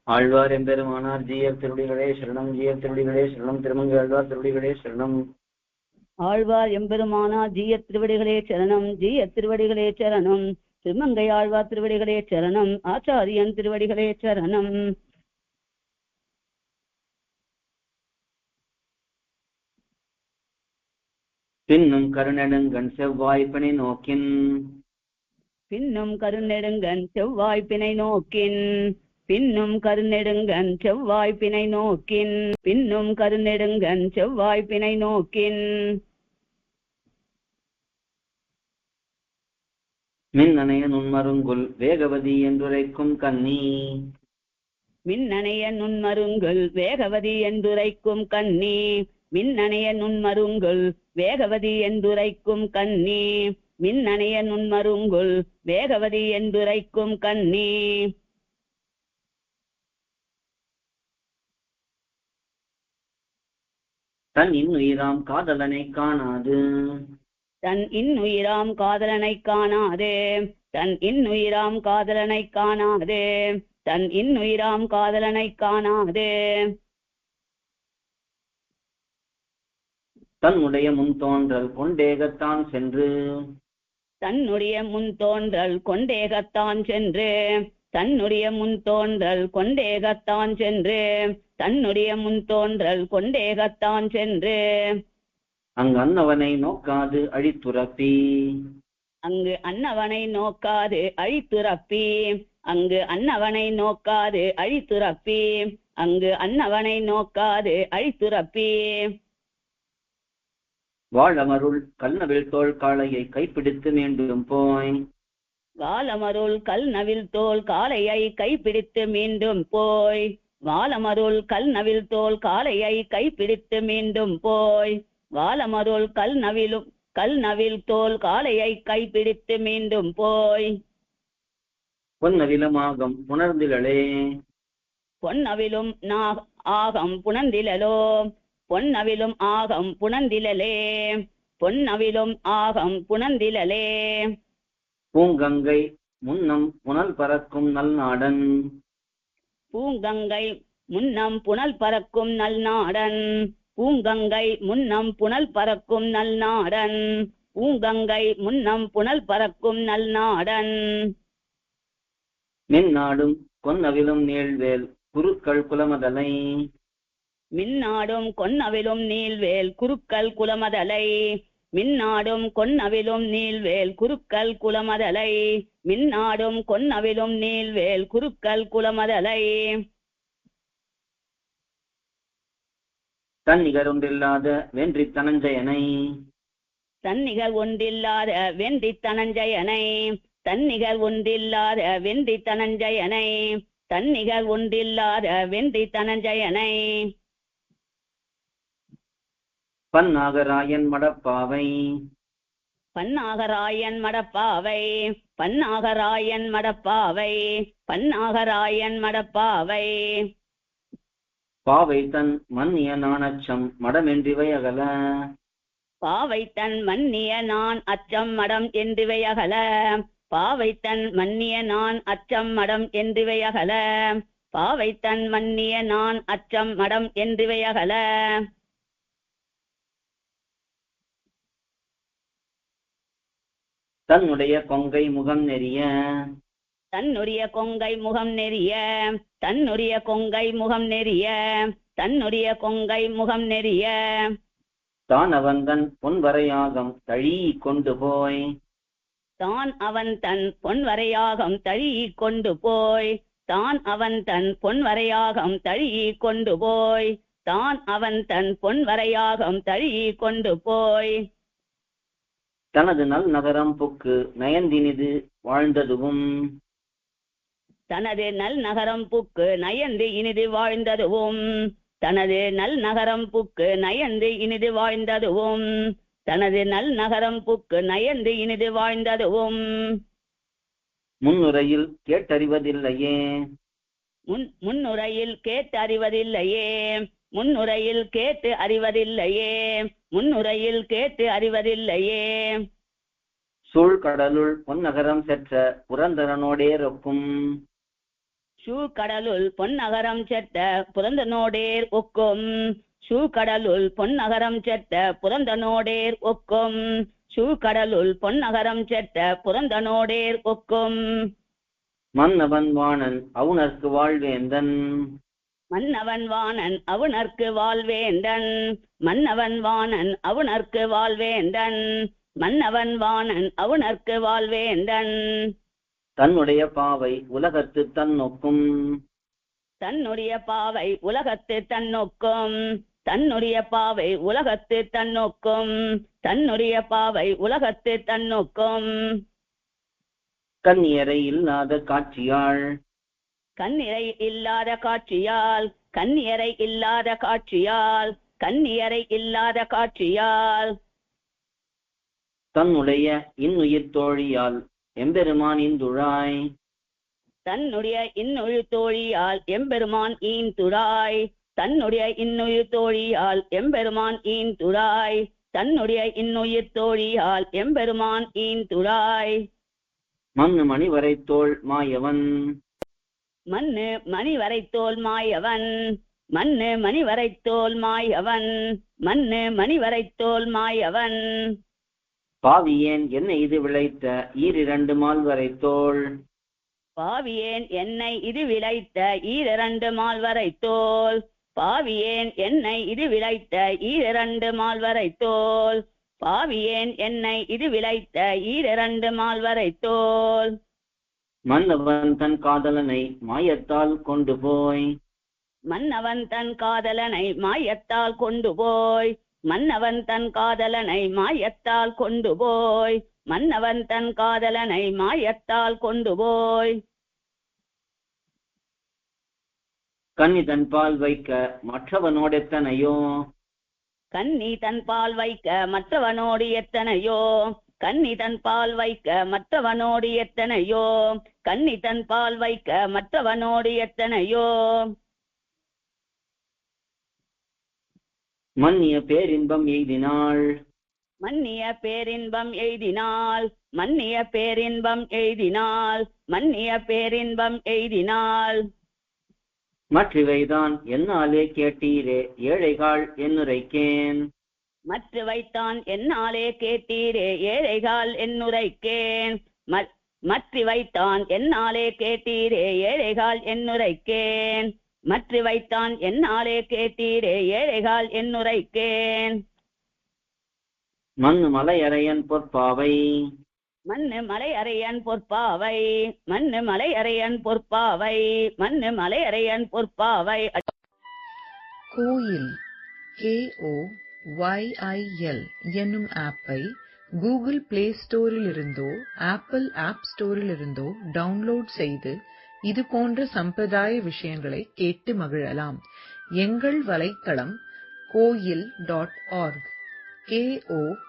ஆழ்வார் எம்பெருமானார் ஜீயர் திருடிகளே சரணம், ஜீயர் திருடிகளே சரணம், திருமங்கை ஆழ்வார் திருடிகளே சரணம். ஆழ்வார் எம்பெருமானார் ஜீயர் திருவடிகளே சரணம், ஜீயர் திருவடிகளே சரணம், திருமங்கை ஆழ்வார் திருவடிகளே சரணம், ஆச்சாரியன் திருவடிகளே சரணம். பின்னும் கருநெடுங்கண் செவ்வாய்ப்பினை நோக்கின், பின்னும் கருநெடுங்கண் செவ்வாய்ப்பினை நோக்கின், பின்னும் கருநெடுங்கண் செவ்வாய்ப்பினை நோக்கின், பின்னும் கருநெடுங்கண் செவ்வாய்ப்பினை நோக்கின். மின்னணைய நுண்மருங்குல் வேகவதி என்றுரைக்கும் கன்னி, மின்னணைய நுண்மருங்குல் வேகவதி என்றுரைக்கும் கன்னி, மின்னணைய நுண்மருங்குல் வேகவதி என்றுரைக்கும் கன்னி, மின்னணைய நுண்மருங்குல் வேகவதி என்றுரைக்கும் கன்னி. தன் இன்னுயிராம் காதலனை காணாது, தன் இன்னுயிராம் காதலனை காணாது, தன் இன்னுயிராம் காதலனை காணாது, தன் இன்னுயிராம் காதலனை காணாது. தன்னுடைய முன் தோன்றல் கொண்டேகத்தான் சென்று, தன்னுடைய முன் தோன்றல் கொண்டேகத்தான் சென்று, தன்னுடைய முன் தோன்றல் கொண்டேகத்தான் சென்று, தன்னுடைய முன் தோன்றல் கொண்டேகத்தான் சென்று. அங்கு அன்னவனை நோக்காது அழித்துரப்பி, அங்கு அன்னவனை நோக்காது அழித்துரப்பி, அங்கு அன்னவனை நோக்காது அழித்துரப்பி, அங்கு அன்னவனை நோக்காது அழித்துரப்பி. வாழமருள் கல்நவில் தோள் காளையை கைப்பிடித்து மீண்டும் போய், வாலமருள் கல்நவில் தோள் காளையை கைப்பிடித்து மீண்டும் போய், வாலமருள் கல்நவில் தோள் காளையை கைப்பிடித்து மீண்டும் போய், வாலமருள் கல்நவில் தோள் காளையை கைப்பிடித்து மீண்டும் போய். பொன்னவிலமாகம் புணர்ந்திலே, பொன்னவிலும் ஆகம் புணர்ந்திலோ, பொன்னவிலும் ஆகம் புணர்ந்திலே, பொன்னவிலும் ஆகம் புணர்ந்திலே. பூங்கங்கை முன்னம் புனல் பறக்கும் நல்நாடன், பூங்கங்கை முன்னம் புனல் பறக்கும் நல்நாடன், பூங்கங்கை முன்னம் புனல் பறக்கும் நல்நாடன், பூங்கங்கை முன்னம் புனல் பறக்கும் நல்நாடன். மின்னாடும் கொன்னவிலும் நீள்வேல் குருக்கள் குலமதலை, மின்னாடும் கொன்னவிலும் நீள்வேல் குருக்கள் குலமதலை, மின்னாடும் கொன்னவிலும் நீள்வேல் குருக்கள் குலமதலை, மின்னாடும் கொன்னவிலும் நீள்வேல் குருக்கள் குலமதலை. தன்னிகர் ஒன்றில்லாத வென்றி தனஞ்சயனை, தன்னிகர் ஒன்றில்லாத வென்றி தனஞ்சயனை, தன்னிகர் ஒன்றில்லாத வென்றி தனஞ்சயனை, தன்னிகர் ஒன்றில்லாத வென்றி தனஞ்சயனை. பன்னாகராயன் மடப்பாவை, பன்னாகராயன் மடப்பாவை, பன்னாகராயன் மடப்பாவை, பன்னாகராயன் மடப்பாவை. பாவை தன் மன்னிய நாணச்சம் மடமென்றிவை அகல, பாவை தன் மன்னிய நான் அச்சம் மடம் என்றிவை அகல, பாவை தன் மன்னிய நான் அச்சம் மடம் என்றிவை அகல, பாவை தன் மன்னிய நான் அச்சம் மடம் என்றிவை அகல. தன்னுடைய கொங்கை முகம் நெறிய, தன்னுடைய கொங்கை முகம் நெறிய, தன்னுடைய கொங்கை முகம் நெறிய, தன்னுடைய கொங்கை முகம் நெறிய. தான் அவன் தன் பொன்வரையாகம் தழி கொண்டு போய், தான் அவன் தன் பொன்வரையாகம் தழி கொண்டு போய், தான் அவன் தன் பொன்வரையாகம் தழி கொண்டு போய், தான் அவன் தன் பொன்வரையாகம் தழி கொண்டு போய். தனது நல் நகரம் புக்கு நயந்தினிது வாழ்ந்ததுவும், தனது நல் நகரம் புக்கு நயந்து இனிது வாழ்ந்ததுவும், தனது நல் நகரம் புக்கு நயந்து இனிது வாழ்ந்ததுவும், தனது நல் நகரம் புக்கு நயந்து இனிது வாழ்ந்ததுவும். முன்னுரையில் கேட்டறிவதில்லையே, முன்னுரையில் கேட்டு அறிவதில்லையே, முன்னுரையில் கேட்டு அறிவதில்லையே, முன்னுரையில் கேட்டு அறிவதில்லையே. சூழ்கடலுள் பொன்னகரம் செற்ற புரந்தரனோடே ரொக்கும், சூழ்கடலுள் பொன்னகரம் செத்த புரந்தனோடேர் ஒக்கும் சூழ்கடலுள் பொன்னகரம் செத்த புரந்தனோடேர் ஒக்கும் சூழ்கடலுள் பொன்னகரம் செத்த புரந்தனோடேர் ஒக்கும் மன்னவன் வாணன் அவுணர்க்கு வாழ்வேந்தன் மன்னவன் வாணன் அவுணர்க்கு வாழ்வேந்தன் மன்னவன் வாணன் அவுணர்க்கு வாழ்வேந்தன் மன்னவன் வாணன் அவுணர்க்கு வாழ்வேந்தன் தன்னுடைய பாவை உலகத்து தன்னொக்கும் தன்னுடைய பாவை உலகத்து தன்னொக்கும் தன்னுடைய பாவை உலகத்து தன்னொக்கும் தன்னுடைய பாவை உலகத்து தன்னொக்கும் கன்னியரை இல்லாத காட்சியாள் கண்ணிறை இல்லாத காட்சியால் கண்ணியரை இல்லாத காட்சியால் கண்ணியரை இல்லாத காட்சியால் தன்னுடைய இன்னுயிர் தோழியால் எம்பெருமான் இந்துழாய் தன்னுடைய இன்னுயிர் தோழியால் எம்பெருமான் ஈந்துழாய் தன்னுடைய இன்னுயிர் தோழியால் எம்பெருமான் ஈந்துழாய் தன்னுடைய இன்னுயிர் தோழியால் எம்பெருமான் ஈந்துழாய் மண்ணு மணி வரைத்தோள் மாயவன் மண்ணு மணி வரைத்தோல் மாயவன் மண்ணு மணி வரைத்தோல் மாயவன் மண்ணு மணி வரைத்தோல் மாயவன் பாவியேன் என்ன இது விளைத்த ஈரிரண்டு மால் வரைத்தோள் பாவியேன் என்னை இது விளைத்த ஈரிரண்டு மால் வரைத்தோல் பாவியேன் என்னை இது விளைத்த ஈரிரண்டு மால் வரைத்தோல் பாவியேன் என்னை இது விளைத்த ஈரிரண்டு மால் வரைத்தோல் மன்னவன் தன் காதலனை மாயத்தால் கொண்டு போய் மன்னவன் தன் காதலனை மாயத்தால் கொண்டு போய் மன்னவன் தன் காதலனை மாயத்தால் கொண்டு போய் மன்னவன் தன் காதலனை மாயத்தால் கொண்டு போய் கன்னி தன் பால் வைக்க மற்றவனோடு எத்தனையோ கன்னி தன் பால் வைக்க மற்றவனோடு எத்தனையோ கன்னி தன் பால் வைக்க மற்றவனோடு எத்தனையோ கன்னி தன் பால் வைக்க மற்றவனோடு எத்தனையோ மன்னிய பேரின்பம் எய்தினாள் மன்னிய பேரின்பம் எய்தினாள் மன்னிய பேரின்பம் எய்தினாள் மன்னிய பேரின்பம் எய்தினாள் மற்றவைதான் என்னாலே கேட்டீரே ஏழைகாள் என்னுரைக்கேன் மற்ற வைத்தான் என்னாலே கேட்டீரே ஏழைகால் என்னுரைக்கேன் மற்ற வைத்தான் என்னாலே கேட்டீரே ஏழைகால் என்னுரைக்கேன் மற்ற வைத்தான் என்னாலே கேட்டீரே ஏழைகால் என்னுரைக்கேன் மண்ணு மலையறையன் பொற்பாவை மண்ணு மலை அறையன் பொற்பாவை மண்ணு மலை அறையன் பொற்பாவை மண்ணு மலை அறையன் பொற்பாவை கோயில் KOYIL என்னும் ஆப்பை கூகுள் பிளே ஸ்டோரிலிருந்தோ ஆப்பிள் ஆப் ஸ்டோரிலிருந்தோ டவுன்லோட் செய்து இது போன்ற சம்பிரதாய விஷயங்களை கேட்டு மகிழலாம். எங்கள் வலைத்தளம் koil.org KOYIL.org